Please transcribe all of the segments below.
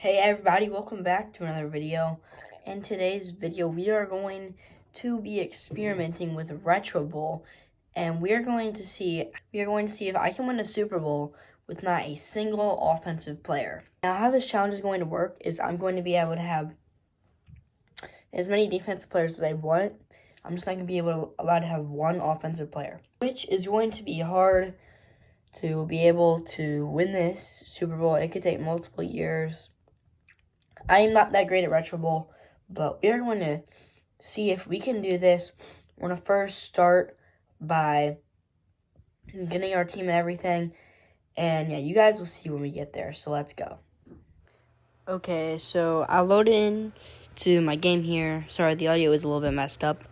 Hey everybody, welcome back to another video. In today's video, we are going to be experimenting with Retro Bowl, and we are going to see if I can win a Super Bowl with not a single offensive player. Now, how this challenge is going to work is I'm going to be able to have as many defensive players as I want. I'm just not going to be allowed to have one offensive player, which is going to be hard to be able to win this Super Bowl. It could take multiple years. I am not that great at Retro Bowl, but we're going to see if we can do this. We're going to first start by getting our team and everything. And yeah, you guys will see when we get there. So let's go. Okay, so I loaded in to my game here. Sorry, the audio is a little bit messed up.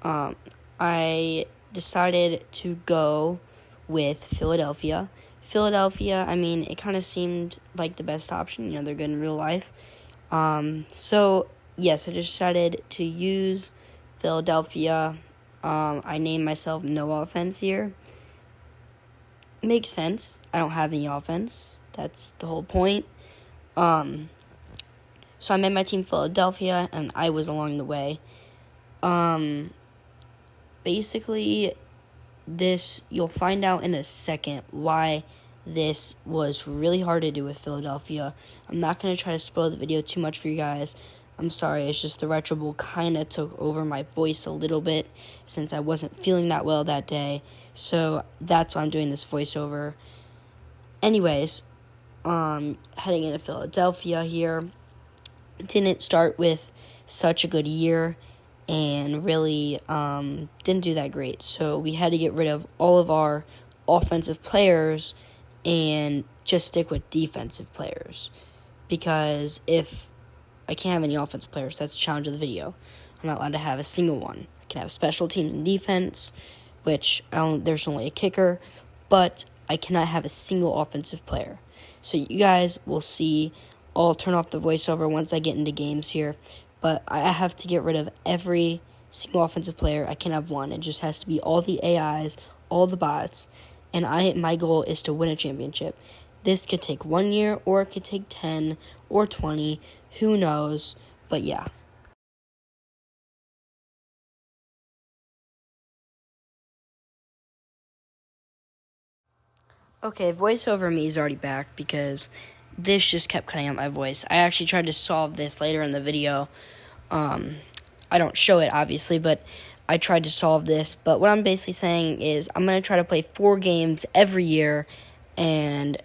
I decided to go with Philadelphia. I mean, it kind of seemed like the best option. You know, they're good in real life. So, yes, I just decided to use Philadelphia. I named myself No Offense here. Makes sense. I don't have any offense. That's the whole point. So I made my team Philadelphia, and I was along the way. Basically, this, you'll find out in a second why this was really hard to do with Philadelphia. I'm not going to try to spoil the video too much for you guys. I'm sorry, it's just the Retro Bowl kind of took over my voice a little bit since I wasn't feeling that well that day. So that's why I'm doing this voiceover. Anyways, heading into Philadelphia here. Didn't start with such a good year and really didn't do that great. So we had to get rid of all of our offensive players and just stick with defensive players. Because if I can't have any offensive players, that's the challenge of the video. I'm not allowed to have a single one. I can have special teams and defense, which there's only a kicker, but I cannot have a single offensive player. So you guys will see. I'll turn off the voiceover once I get into games here. But I have to get rid of every single offensive player. I can have one. It just has to be all the AIs, all the bots. And my goal is to win a championship. This could take 1 year, or it could take 10 or 20. Who knows? But yeah. Okay, voiceover me is already back because this just kept cutting out my voice. I actually tried to solve this later in the video. I don't show it, obviously, but I tried to solve this. But what I'm basically saying is I'm going to try to play 4 games every year and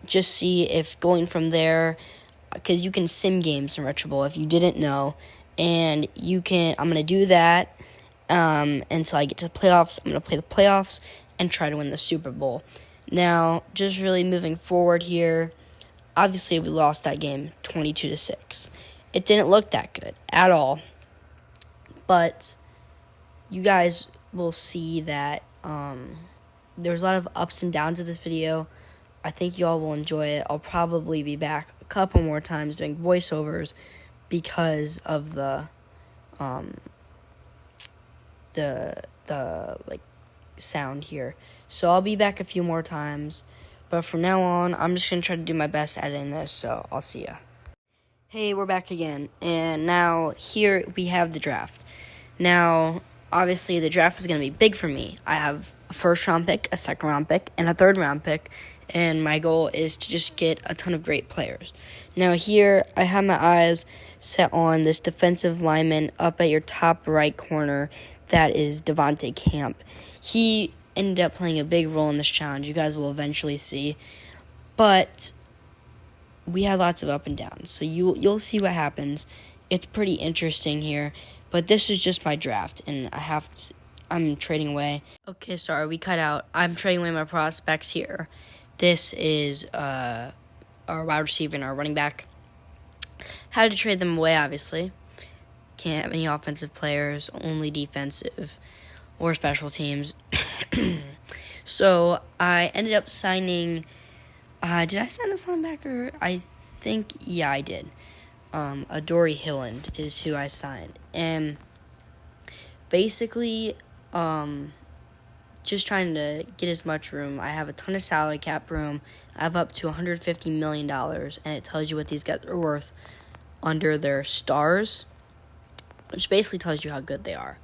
just see if going from there, because you can sim games in Retro Bowl if you didn't know. And I'm going to do that until I get to the playoffs. I'm going to play the playoffs and try to win the Super Bowl. Now, just really moving forward here, obviously we lost that game 22-6. It didn't look that good at all. But you guys will see that there's a lot of ups and downs of this video. I think you all will enjoy it. I'll probably be back a couple more times doing voiceovers because of the like sound here. So I'll be back a few more times. But from now on, I'm just going to try to do my best editing this, so I'll see ya. Hey, we're back again, and now here we have the draft. Now, obviously, the draft is going to be big for me. I have a first-round pick, a second-round pick, and a third-round pick, and my goal is to just get a ton of great players. Now, here, I have my eyes set on this defensive lineman up at your top right corner. That is Devontae Camp. He ended up playing a big role in this challenge. You guys will eventually see. But we had lots of up and downs, so you'll see what happens. It's pretty interesting here, but this is just my draft, and I'm trading away. Okay, sorry, we cut out. I'm trading away my prospects here. This is our wide receiver and our running back. Had to trade them away, obviously. Can't have any offensive players, only defensive or special teams. So I ended up signing. Did I sign this linebacker? I think, yeah, I did. Adoree Hilland is who I signed. And basically, just trying to get as much room. I have a ton of salary cap room. I have up to $150 million, and it tells you what these guys are worth under their stars, which basically tells you how good they are.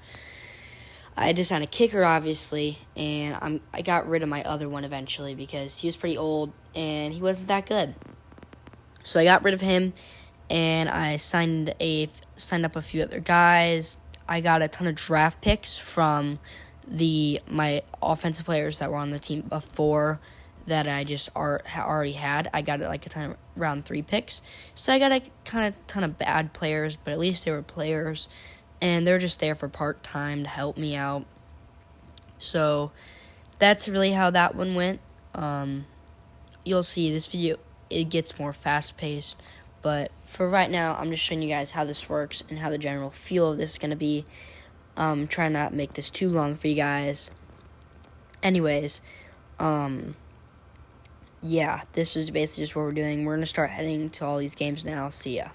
I just signed a kicker, obviously, and I got rid of my other one eventually because he was pretty old and he wasn't that good. So I got rid of him, and I signed up a few other guys. I got a ton of draft picks from my offensive players that were on the team before that I just already had. I got like a ton of round 3 picks. So I got a ton of bad players, but at least they were players, and they're just there for part-time to help me out. So that's really how that one went. You'll see this video, it gets more fast-paced, but for right now, I'm just showing you guys how this works and how the general feel of this is going to be. Try not to make this too long for you guys. Anyways, yeah, this is basically just what we're doing. We're going to start heading to all these games now. See ya.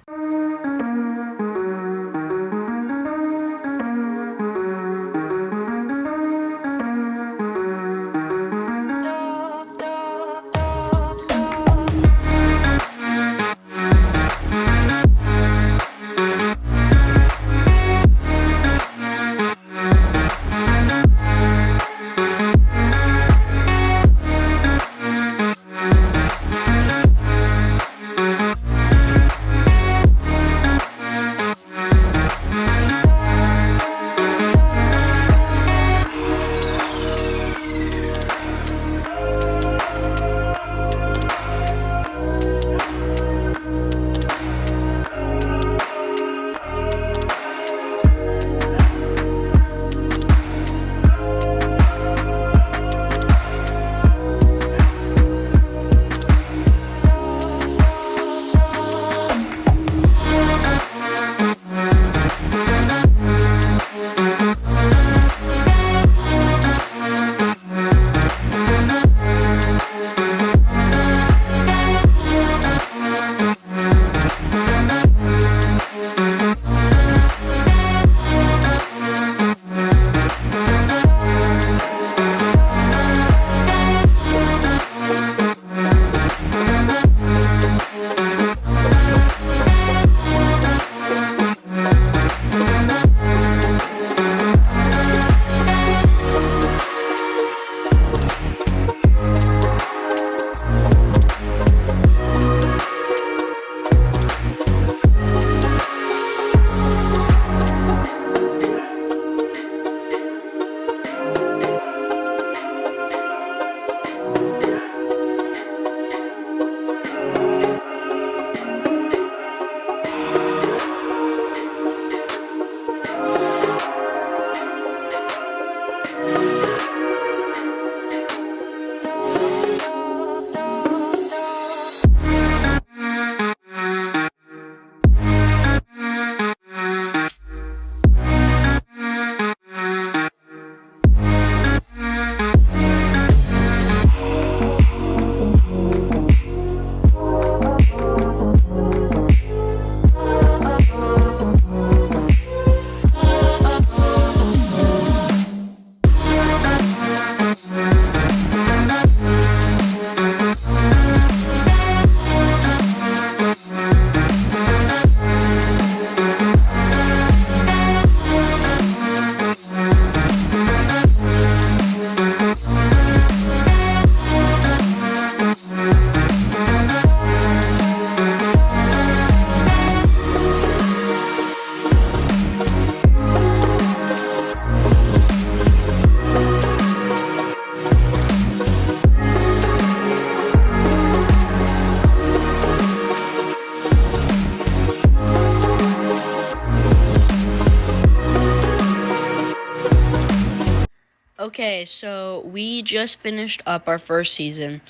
Okay, so we just finished up our first season.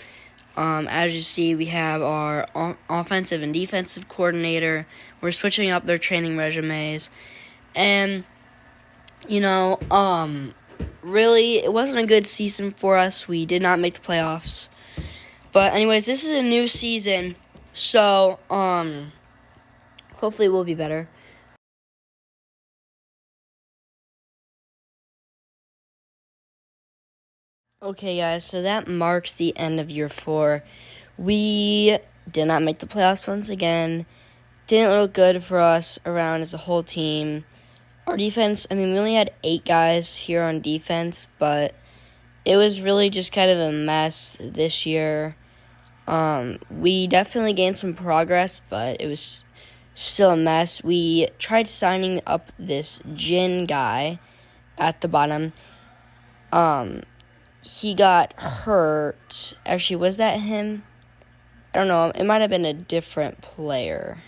As you see, we have our offensive and defensive coordinator. We're switching up their training resumes. And, really, it wasn't a good season for us. We did not make the playoffs. But anyways, this is a new season. So, hopefully it will be better. Okay, guys, so that marks the end of year 4. We did not make the playoffs once again. Didn't look good for us around as a whole team. Our defense, we only had 8 guys here on defense, but it was really just kind of a mess this year. We definitely gained some progress, but it was still a mess. We tried signing up this Jin guy at the bottom. He got hurt. Actually, was that him? I don't know. It might have been a different player.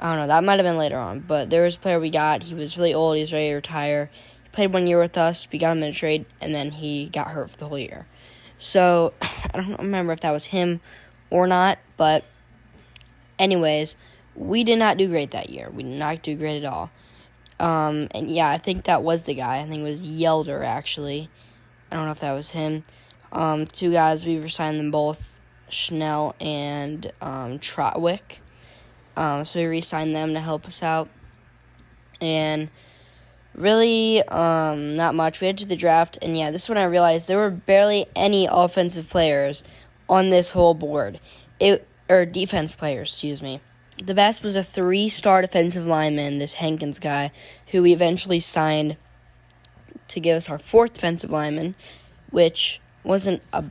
I don't know. That might have been later on. But there was a player we got. He was really old. He was ready to retire. He played 1 year with us. We got him in a trade, and then he got hurt for the whole year. So, I don't remember if that was him or not. But, anyways, we did not do great that year. We did not do great at all. And yeah, I think that was the guy. I think it was Yelder, actually. I don't know if that was him. 2 guys, we resigned them both, Schnell and Trotwick. So we re-signed them to help us out. And really, not much. We headed to the draft, and yeah, this is when I realized there were barely any offensive players on this whole board. Or defense players, excuse me. The best was a 3-star defensive lineman, this Hankins guy, who we eventually signed to give us our 4th defensive lineman, which wasn't a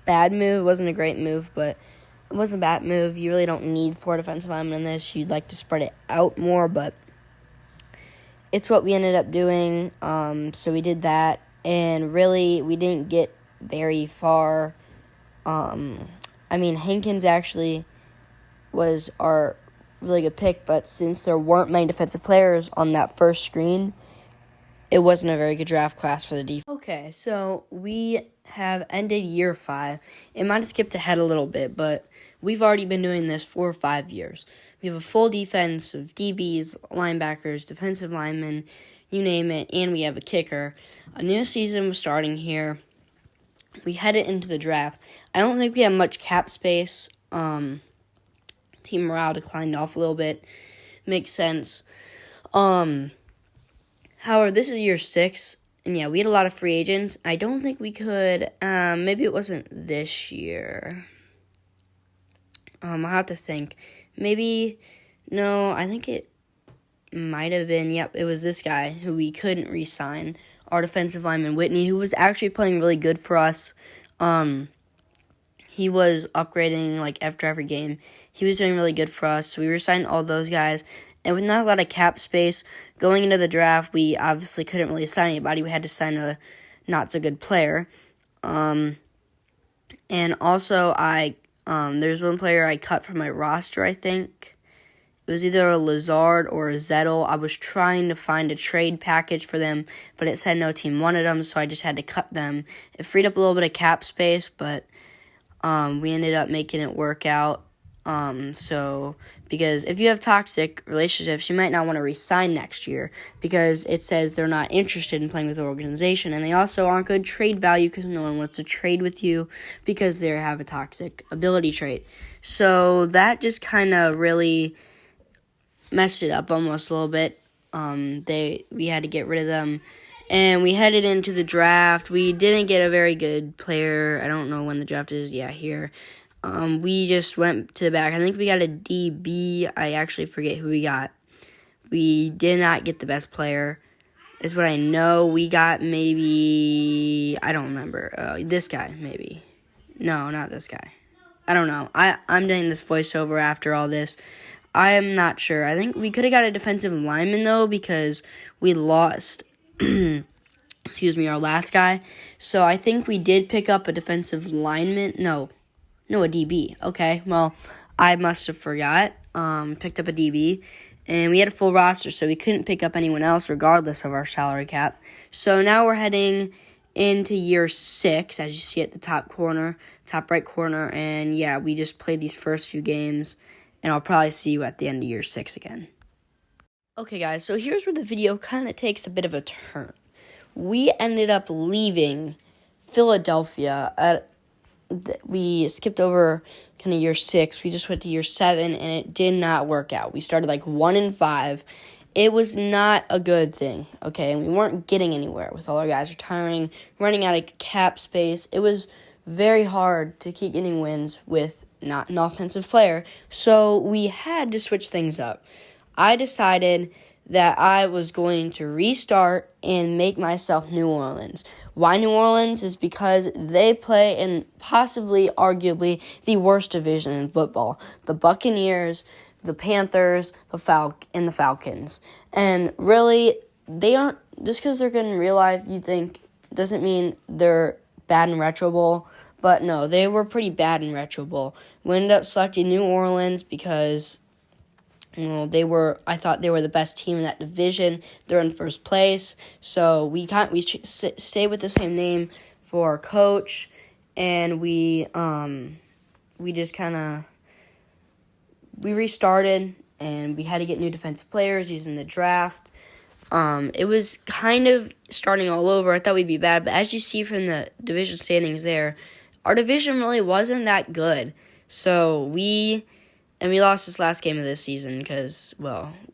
bad move. It wasn't a great move, but it wasn't a bad move. You really don't need 4 defensive linemen in this. You'd like to spread it out more, but it's what we ended up doing. So we did that, and really, we didn't get very far. Hankins actually was our really good pick, but since there weren't many defensive players on that first screen, it wasn't a very good draft class for the defense. Okay, so we have ended year 5. It might have skipped ahead a little bit, but we've already been doing this for 5 years. We have a full defense of DBs, linebackers, defensive linemen, you name it, and we have a kicker. A new season was starting here. We headed into the draft. I don't think we have much cap space. Team morale declined off a little bit. Makes sense. However, this is year 6, and yeah, we had a lot of free agents. I don't think we could, maybe it wasn't this year. I'll have to think. Maybe, no, I think it might have been, yep, it was this guy who we couldn't re-sign, our defensive lineman, Whitney, who was actually playing really good for us. He was upgrading, after every game. He was doing really good for us, so we re-signed all those guys. And with not a lot of cap space, going into the draft, we obviously couldn't really sign anybody. We had to sign a not-so-good player. And also, there's one player I cut from my roster, I think. It was either a Lazard or a Zettel. I was trying to find a trade package for them, but it said no team wanted them, so I just had to cut them. It freed up a little bit of cap space, but we ended up making it work out. Because if you have toxic relationships, you might not want to re-sign next year because it says they're not interested in playing with the organization, and they also aren't good trade value because no one wants to trade with you because they have a toxic ability trait. So that just kind of really messed it up almost a little bit. We had to get rid of them, and we headed into the draft. We didn't get a very good player. I don't know when the draft is. Yeah, here. We just went to the back. I think we got a DB. I actually forget who we got. We did not get the best player, is what I know. We got maybe, I don't remember. This guy, maybe. No, not this guy. I don't know. I'm doing this voiceover after all this. I am not sure. I think we could have got a defensive lineman, though, because we lost, our last guy. So I think we did pick up a defensive lineman. No, a DB. Okay, well, I must have forgot. Picked up a DB, and we had a full roster, so we couldn't pick up anyone else regardless of our salary cap. So now we're heading into year 6, as you see at the top right corner, and yeah, we just played these first few games, and I'll probably see you at the end of year 6 again. Okay, guys, so here's where the video kind of takes a bit of a turn. We ended up leaving Philadelphia we skipped over kind of year 6. We just went to year 7, and it did not work out. We started 1-5, it was not a good thing, okay? And we weren't getting anywhere with all our guys retiring, running out of cap space. It was very hard to keep getting wins with not an offensive player, so we had to switch things up. I decided that I was going to restart and make myself New Orleans. Why New Orleans? Is because they play in possibly, arguably, the worst division in football. The Buccaneers, the Panthers, the Falcons. And really, they aren't, just because they're good in real life, you think, doesn't mean they're bad in Retro Bowl. But no, they were pretty bad in Retro Bowl. We ended up selecting New Orleans because, I thought they were the best team in that division. They're in first place. So we stayed with the same name for our coach. And we restarted, and we had to get new defensive players using the draft. It was kind of starting all over. I thought we'd be bad, but as you see from the division standings there, our division really wasn't that good. So we lost this last game of this season because,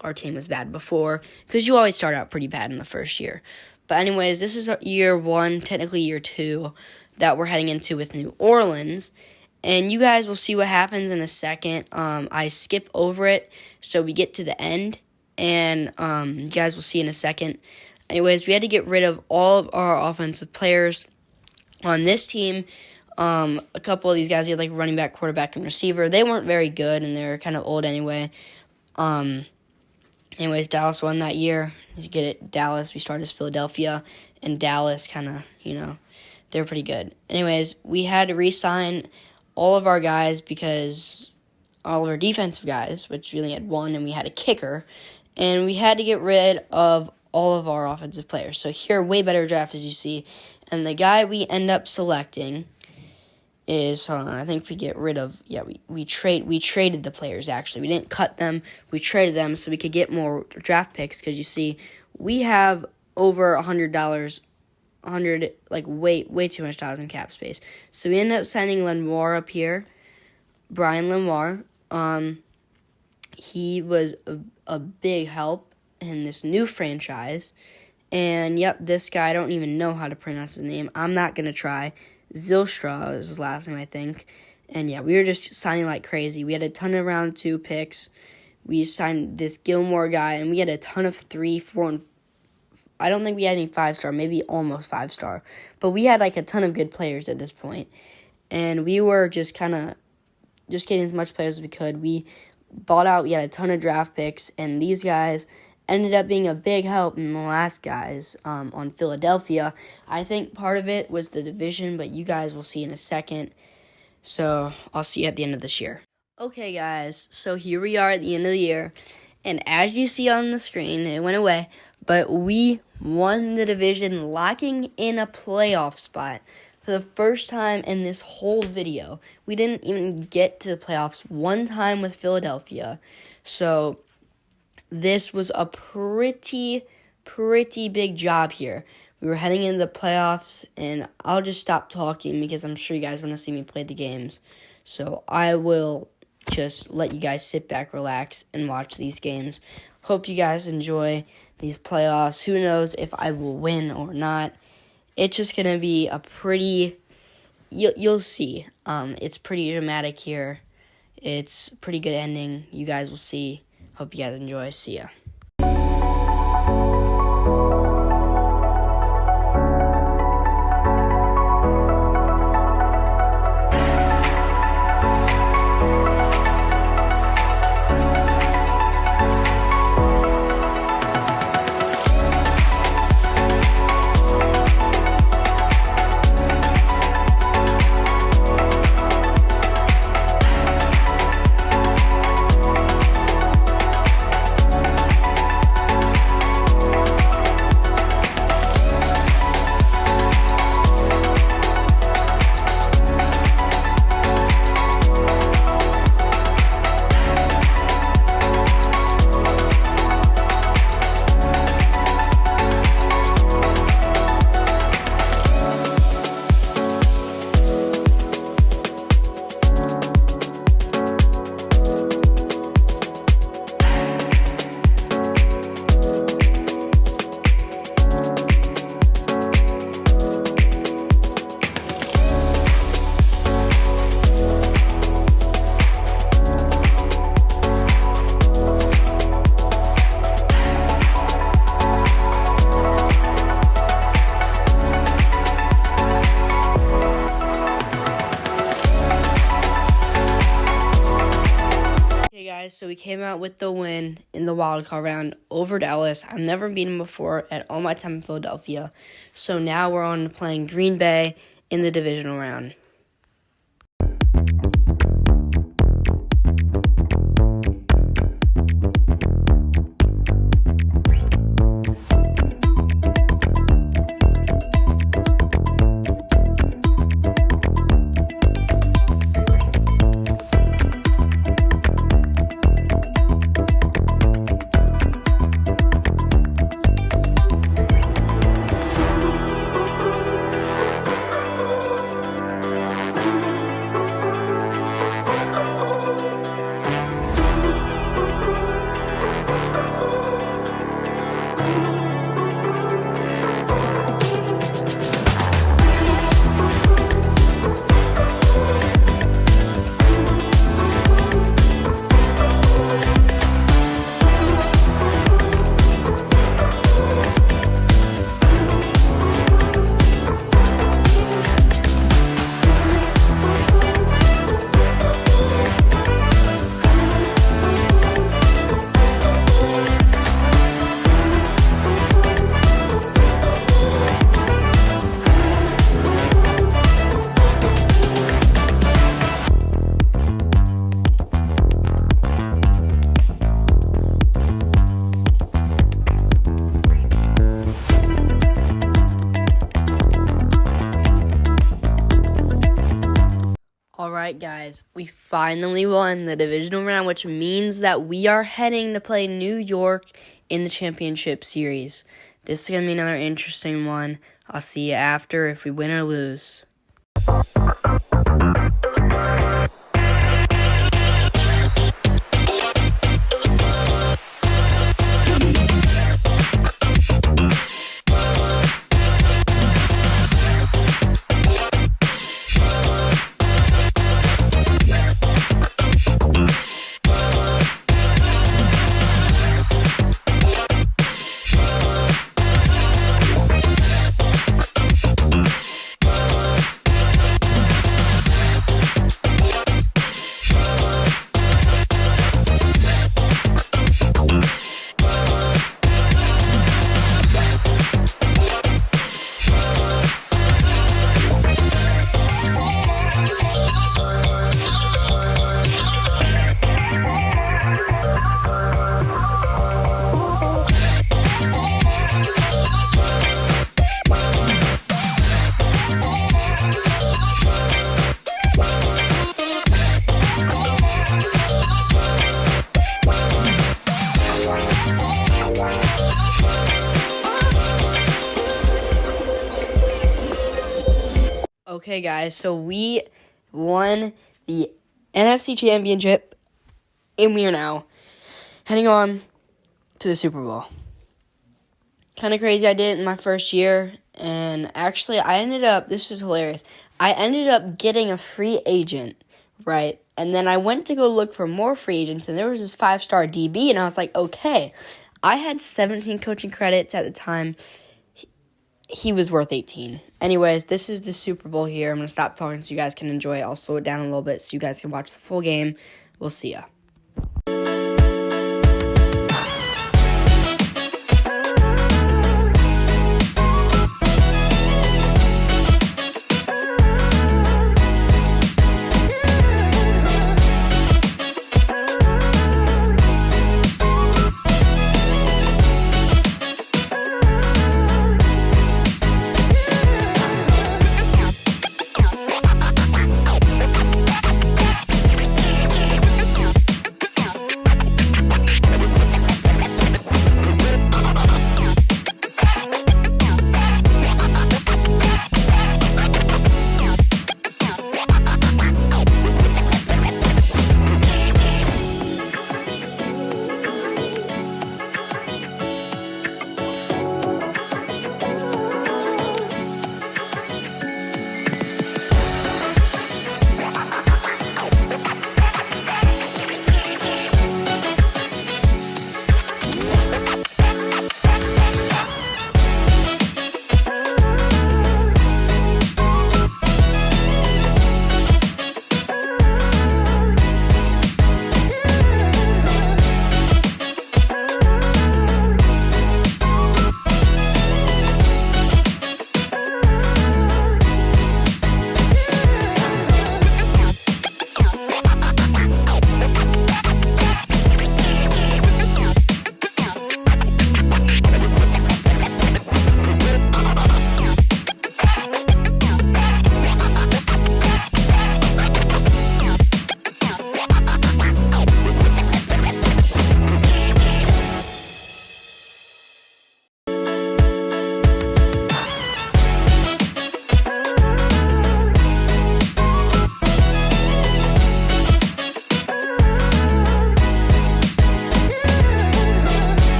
our team was bad before, because you always start out pretty bad in the first year. But anyways, this is year 1, technically year 2, that we're heading into with New Orleans. And you guys will see what happens in a second. I skip over it so we get to the end. And you guys will see in a second. Anyways, we had to get rid of all of our offensive players on this team. A couple of these guys, had like running back, quarterback, and receiver. They weren't very good, and they were kind of old anyway. Anyways, Dallas won that year. You get it, Dallas. We started as Philadelphia, and Dallas kind of, they're pretty good. Anyways, we had to re-sign all of our guys because all of our defensive guys, which we only had one, and we had a kicker, and we had to get rid of all of our offensive players. So here, way better draft, as you see. And the guy we end up selecting is, I think we get rid of, we traded the players, actually. We didn't cut them, we traded them so we could get more draft picks, because you see, we have over $100, way too much dollars in cap space. So we ended up signing Lenoir up here, Brian Lenoir. He was a big help in this new franchise. And, this guy, I don't even know how to pronounce his name. I'm not going to try. Zylstra is his last name, I think. And, we were just signing like crazy. We had a ton of round 2 picks. We signed this Gilmore guy, and we had a ton of 3, 4, and I don't think we had any 5-star, maybe almost 5-star. But we had, a ton of good players at this point. And we were just getting as much players as we could. We bought out, we had a ton of draft picks, and these guys ended up being a big help in the last guys on Philadelphia. I think part of it was the division, but you guys will see in a second. So I'll see you at the end of this year. Okay, guys, so here we are at the end of the year. And as you see on the screen, it went away, but we won the division, locking in a playoff spot for the first time in this whole video. We didn't even get to the playoffs one time with Philadelphia. So this was a pretty big job here. We were heading into the playoffs, and I'll just stop talking because I'm sure you guys want to see me play the games. So I will just let you guys sit back, relax, and watch these games. Hope you guys enjoy these playoffs. Who knows if I will win or not. It's just going to be a pretty... You'll see. It's pretty dramatic here. It's a pretty good ending. You guys will see. Hope you guys enjoy. See ya. we came out with the win in the wild card round over Dallas. I've never beaten them before at all my time in Philadelphia. So now we're on to playing Green Bay in the divisional round. Alright guys, we finally won the divisional round, which means that we are heading to play New York in the championship series. This is going to be another interesting one. I'll see you after if we win or lose. Okay, guys, so we won the NFC Championship, and we are now heading on to the Super Bowl. Kind of crazy, I did it in my first year, and actually, this was hilarious, I ended up getting a free agent, right? And then I went to go look for more free agents, and there was this 5-star DB, and I was like, okay, I had 17 coaching credits at the time. He was worth 18. Anyways, this is the Super Bowl here. I'm going to stop talking so you guys can enjoy it. I'll slow it down a little bit so you guys can watch the full game. We'll see ya.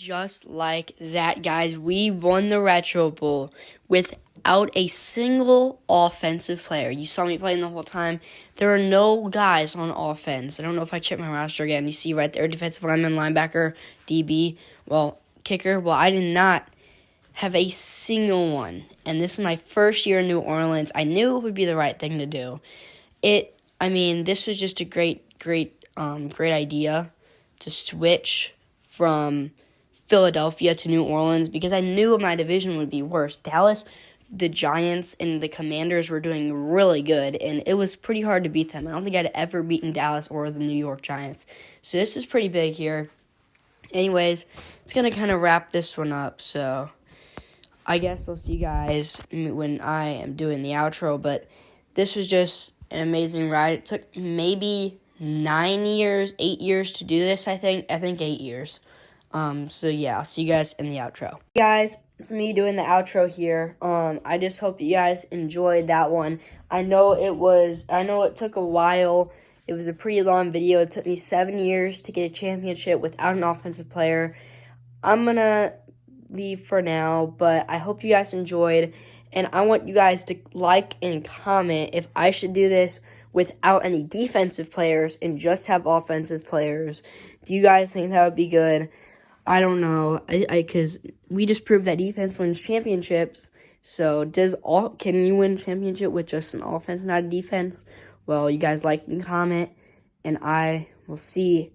just like that, guys, we won the Retro Bowl without a single offensive player. You saw me playing the whole time. There are no guys on offense. I don't know if I checked my roster again. You see right there, defensive lineman, linebacker, DB, kicker. Well, I did not have a single one. And this is my first year in New Orleans. I knew it would be the right thing to do. This was just a great idea to switch from Philadelphia to New Orleans because I knew my division would be worse. Dallas, the Giants, and the Commanders were doing really good, and it was pretty hard to beat them. I don't think I'd ever beaten Dallas or the New York Giants. So this is pretty big here. Anyways, it's going to kind of wrap this one up, so I guess I'll see you guys when I am doing the outro, but this was just an amazing ride. It took maybe 8 years to do this, I think 8 years. So yeah, I'll see you guys in the outro. Hey guys, it's me doing the outro here. I just hope you guys enjoyed that one. I know it took a while. It was a pretty long video. It took me 7 years to get a championship without an offensive player. I'm gonna leave for now, but I hope you guys enjoyed, and I want you guys to like and comment if I should do this without any defensive players and just have offensive players. Do you guys think that would be good? I don't know, because we just proved that defense wins championships. So can you win a championship with just an offense, not a defense? Well, you guys like and comment, and I will see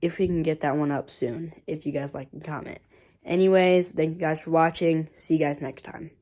if we can get that one up soon, if you guys like and comment. Anyways, thank you guys for watching. See you guys next time.